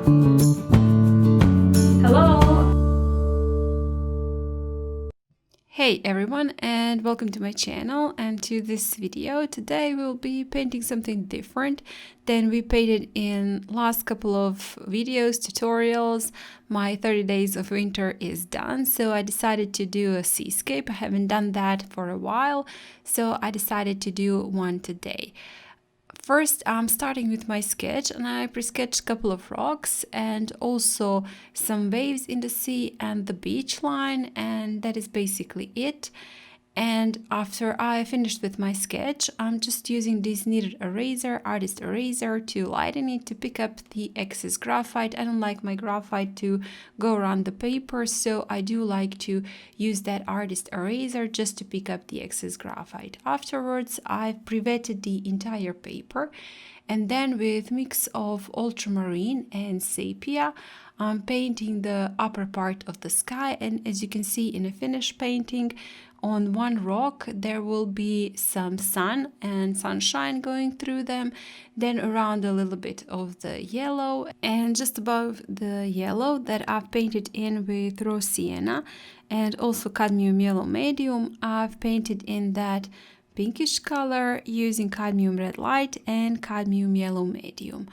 Hey everyone, and welcome to my channel and to this video. Today we'll be painting something different than we painted in last couple of videos, tutorials. My 30 days of winter is done, so I decided to do a seascape. I haven't done that for a while, so I decided to do one today. First, I'm starting with my sketch, and I pre-sketched a couple of rocks and also some waves in the sea and the beach line, and that is basically it. And after I finished with my sketch, I'm just using this kneaded eraser, artist eraser, to lighten it, to pick up the excess graphite. I don't like my graphite to go around the paper, so I do like to use that artist eraser just to pick up the excess graphite. Afterwards, I've pre-wetted the entire paper, and then with mix of ultramarine and sepia, I'm painting the upper part of the sky. And as you can see in a finished painting, on one rock there will be some sun and sunshine going through them, then around a little bit of the yellow, and just above the yellow that I've painted in with raw sienna and also cadmium yellow medium, I've painted in that pinkish color using cadmium red light and cadmium yellow medium.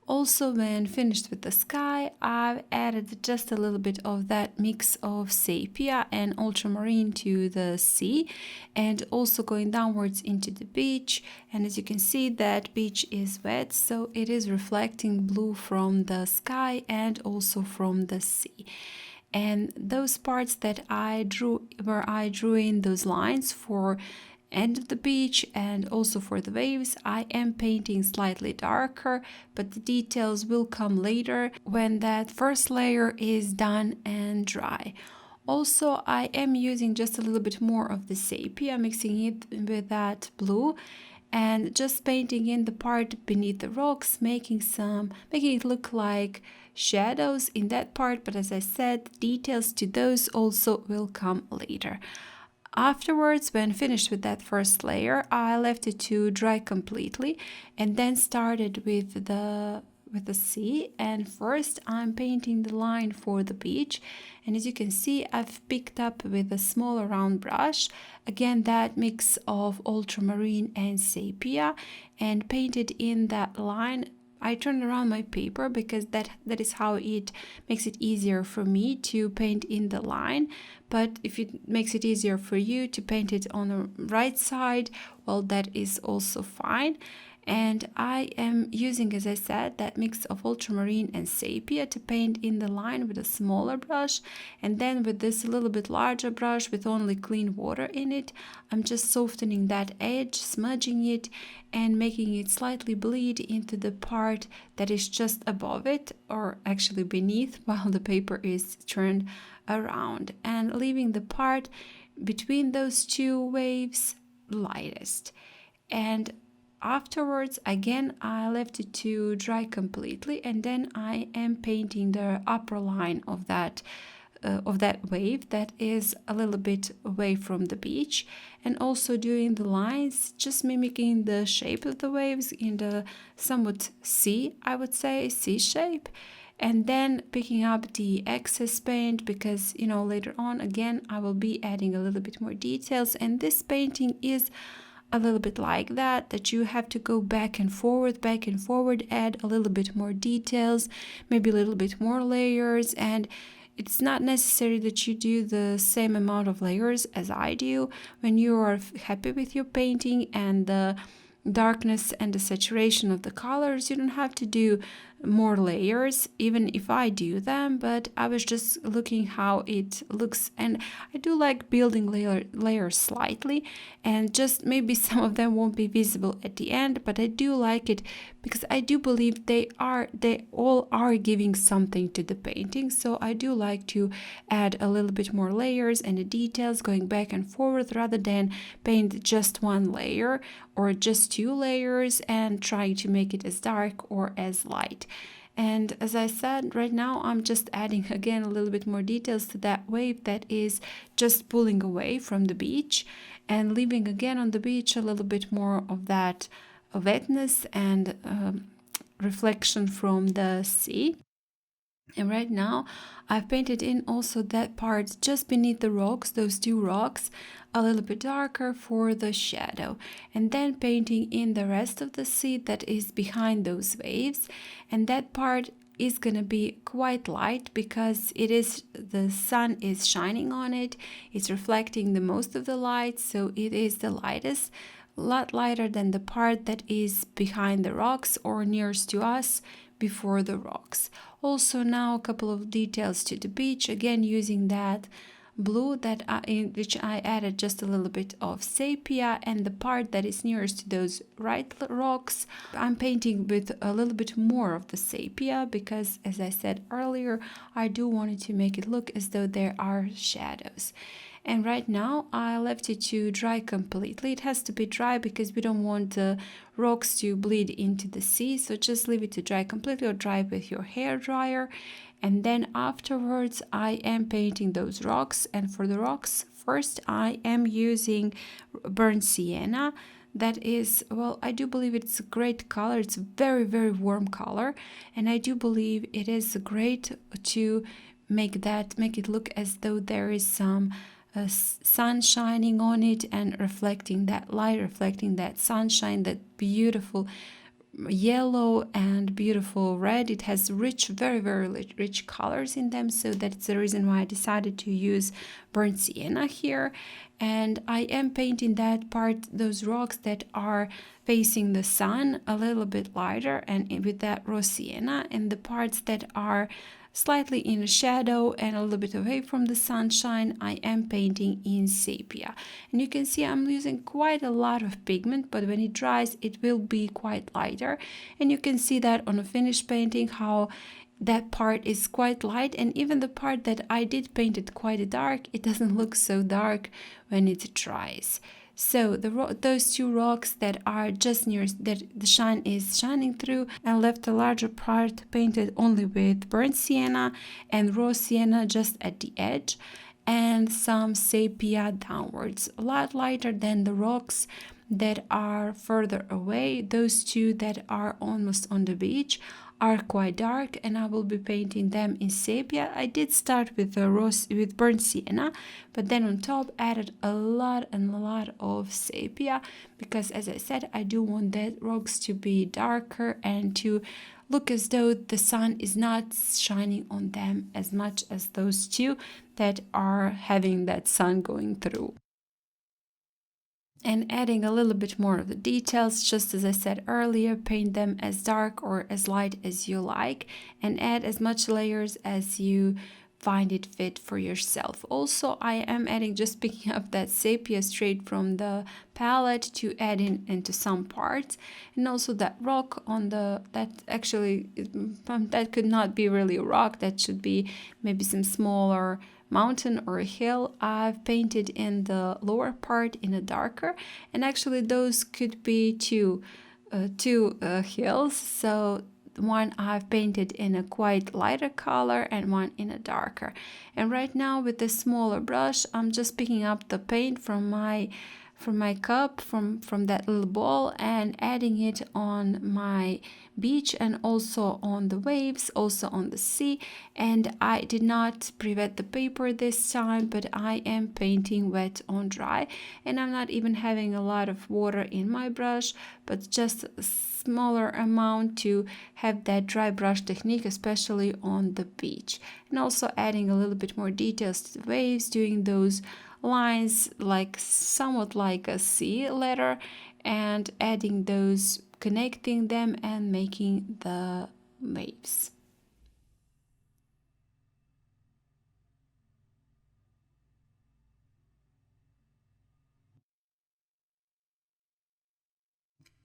Also, when finished with the sky, I've added just a little bit of that mix of sepia and ultramarine to the sea, and also going downwards into the beach. And as you can see, that beach is wet, so it is reflecting blue from the sky and also from the sea. And those parts that I drew, where I drew in those lines for end of the beach and also for the waves, I am painting slightly darker, but the details will come later when that first layer is done and dry. Also, I am using just a little bit more of the sepia, mixing it with that blue and just painting in the part beneath the rocks, making it look like shadows in that part, but as I said, details to those also will come later. Afterwards, when finished with that first layer, I left it to dry completely and then started with the sea. And first I'm painting the line for the beach, and as you can see, I've picked up with a smaller round brush again that mix of ultramarine and sepia and painted in that line. I turned around my paper because that is how it makes it easier for me to paint in the line. But if it makes it easier for you to paint it on the right side, well, that is also fine. And I am using, as I said, that mix of ultramarine and sepia to paint in the line with a smaller brush, and then with this a little bit larger brush with only clean water in it, I'm just softening that edge, smudging it and making it slightly bleed into the part that is just above it, or actually beneath, while the paper is turned around, and leaving the part between those two waves lightest. And afterwards, again, I left it to dry completely, and then I am painting the upper line of that wave that is a little bit away from the beach, and also doing the lines, just mimicking the shape of the waves in the somewhat C, I would say, C shape. And then picking up the excess paint because, you know, later on, again, I will be adding a little bit more details, and this painting is a little bit like that you have to go back and forward, add a little bit more details, maybe a little bit more layers, and it's not necessary that you do the same amount of layers as I do. When you are happy with your painting and the darkness and the saturation of the colors, you don't have to do more layers, even if I do them, but I was just looking how it looks, and I do like building layers slightly, and just maybe some of them won't be visible at the end, but I do like it because I do believe they all are giving something to the painting. So I do like to add a little bit more layers and the details going back and forward, rather than paint just one layer or just two layers and trying to make it as dark or as light. And as I said, right now I'm just adding again a little bit more details to that wave that is just pulling away from the beach, and leaving again on the beach a little bit more of that wetness and reflection from the sea. And right now I've painted in also that part just beneath the rocks, those two rocks, a little bit darker for the shadow, and then painting in the rest of the sea that is behind those waves. And that part is gonna be quite light because the sun is shining on it, it's reflecting the most of the light, so it is the lightest, a lot lighter than the part that is behind the rocks or nearest to us before the rocks. Also now a couple of details to the beach, again using that blue in which I added just a little bit of sepia, and the part that is nearest to those right rocks I'm painting with a little bit more of the sepia because, as I said earlier, I do want it to make it look as though there are shadows. And right now I left it to dry completely. It has to be dry because we don't want the rocks to bleed into the sea, so just leave it to dry completely or dry with your hair dryer. And then afterwards I am painting those rocks, and for the rocks first I am using burnt sienna. That is, well, I do believe it's a great color. It's a very, very warm color, and I do believe it is great to make it look as though there is some sun shining on it and reflecting that light, reflecting that sunshine, that beautiful yellow and beautiful red. It has rich, very, very rich colors in them, so that's the reason why I decided to use burnt sienna here. And I am painting that part, those rocks that are facing the sun, a little bit lighter and with that raw sienna, and the parts that are slightly in shadow and a little bit away from the sunshine, I am painting in sepia. And you can see I'm using quite a lot of pigment, but when it dries it will be quite lighter, and you can see that on a finished painting how that part is quite light, and even the part that I did paint it quite dark, it doesn't look so dark when it dries. So those two rocks that are just near, that the shine is shining through, I left a larger part painted only with burnt sienna and raw sienna just at the edge, and some sepia downwards, a lot lighter than the rocks that are further away. Those two that are almost on the beach are quite dark, and I will be painting them in sepia. I did start with with burnt sienna, but then on top added a lot of sepia because, as I said, I do want that rocks to be darker and to look as though the sun is not shining on them as much as those two that are having that sun going through. And adding a little bit more of the details, just as I said earlier, paint them as dark or as light as you like, and add as much layers as you find it fit for yourself. Also, I am adding, just picking up that sepia straight from the palette to add into some parts, and also that rock on that could not be really a rock, that should be maybe some smaller mountain or a hill. I've painted in the lower part in a darker, and actually those could be two hills. So one I've painted in a quite lighter color and one in a darker. And right now with the smaller brush, I'm just picking up the paint from my cup, from that little ball, and adding it on my beach and also on the waves, also on the sea. And I did not pre-wet the paper this time, but I am painting wet on dry, and I'm not even having a lot of water in my brush, but just a smaller amount to have that dry brush technique, especially on the beach. And also adding a little bit more details to the waves, doing those lines like somewhat like a C letter, and adding those, connecting them and making the waves.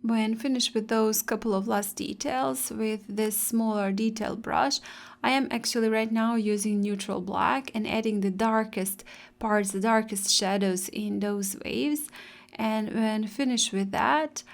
When finished with those couple of last details with this smaller detail brush, I am actually right now using neutral black and adding the darkest parts, the darkest shadows in those waves. And when finished with that,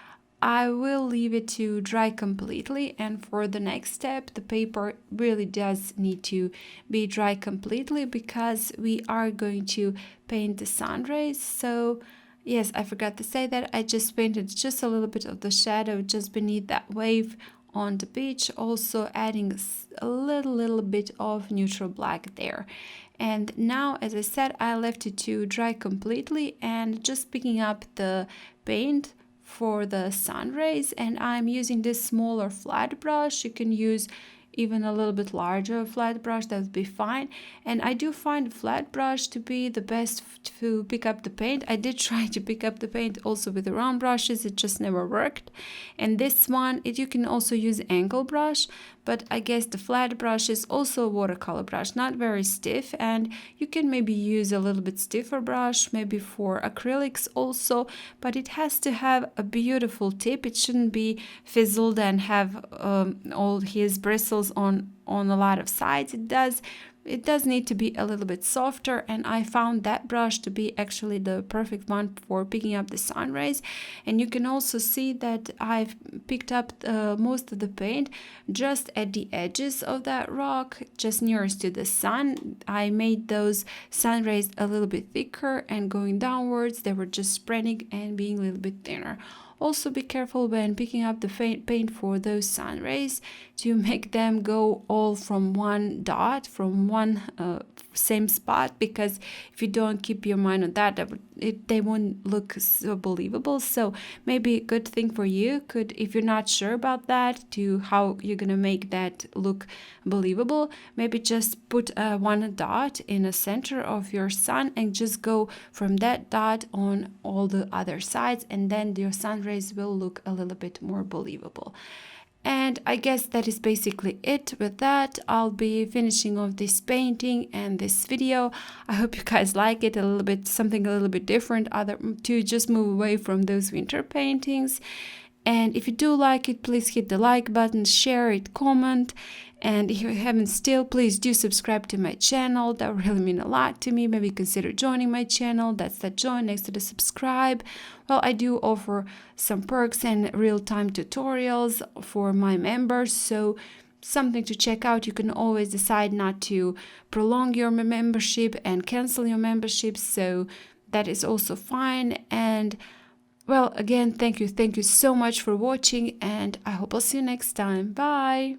I will leave it to dry completely, and for the next step the paper really does need to be dry completely because we are going to paint the sun rays. So yes, I forgot to say that I just painted just a little bit of the shadow just beneath that wave on the beach, also adding a little bit of neutral black there. And now, as I said, I left it to dry completely and just picking up the paint for the sun rays, and I'm using this smaller flat brush. You can use even a little bit larger flat brush, that would be fine. And I do find flat brush to be the best to pick up the paint. I did try to pick up the paint also with the round brushes, it just never worked. And this one, you can also use angle brush, but I guess the flat brush is also a watercolor brush, not very stiff, and you can maybe use a little bit stiffer brush, maybe for acrylics also, but it has to have a beautiful tip. It shouldn't be fizzled and have all his bristles on a lot of sides. It does need to be a little bit softer, and I found that brush to be actually the perfect one for picking up the sun rays. And you can also see that I've picked up most of the paint just at the edges of that rock, just nearest to the sun. I made those sun rays a little bit thicker, and going downwards they were just spreading and being a little bit thinner. Also be careful when picking up the paint for those sun rays to make them go all from one dot, from one same spot, because if you don't keep your mind on that, they won't look so believable. So maybe a good thing for you could, if you're not sure about that, to how you're gonna make that look believable, maybe just put one dot in the center of your sun and just go from that dot on all the other sides, and then your sun rays will look a little bit more believable. And I guess that is basically it. With that, I'll be finishing off this painting and this video. I hope you guys like it a little bit, something a little bit different, to just move away from those winter paintings. And if you do like it, please hit the like button, share it, comment. And if you haven't still, please do subscribe to my channel. That would really mean a lot to me. Maybe consider joining my channel. That's that join next to the subscribe. Well, I do offer some perks and real-time tutorials for my members, so something to check out. You can always decide not to prolong your membership and cancel your membership, so that is also fine. And well, again, thank you so much for watching, and I hope I'll see you next time. Bye!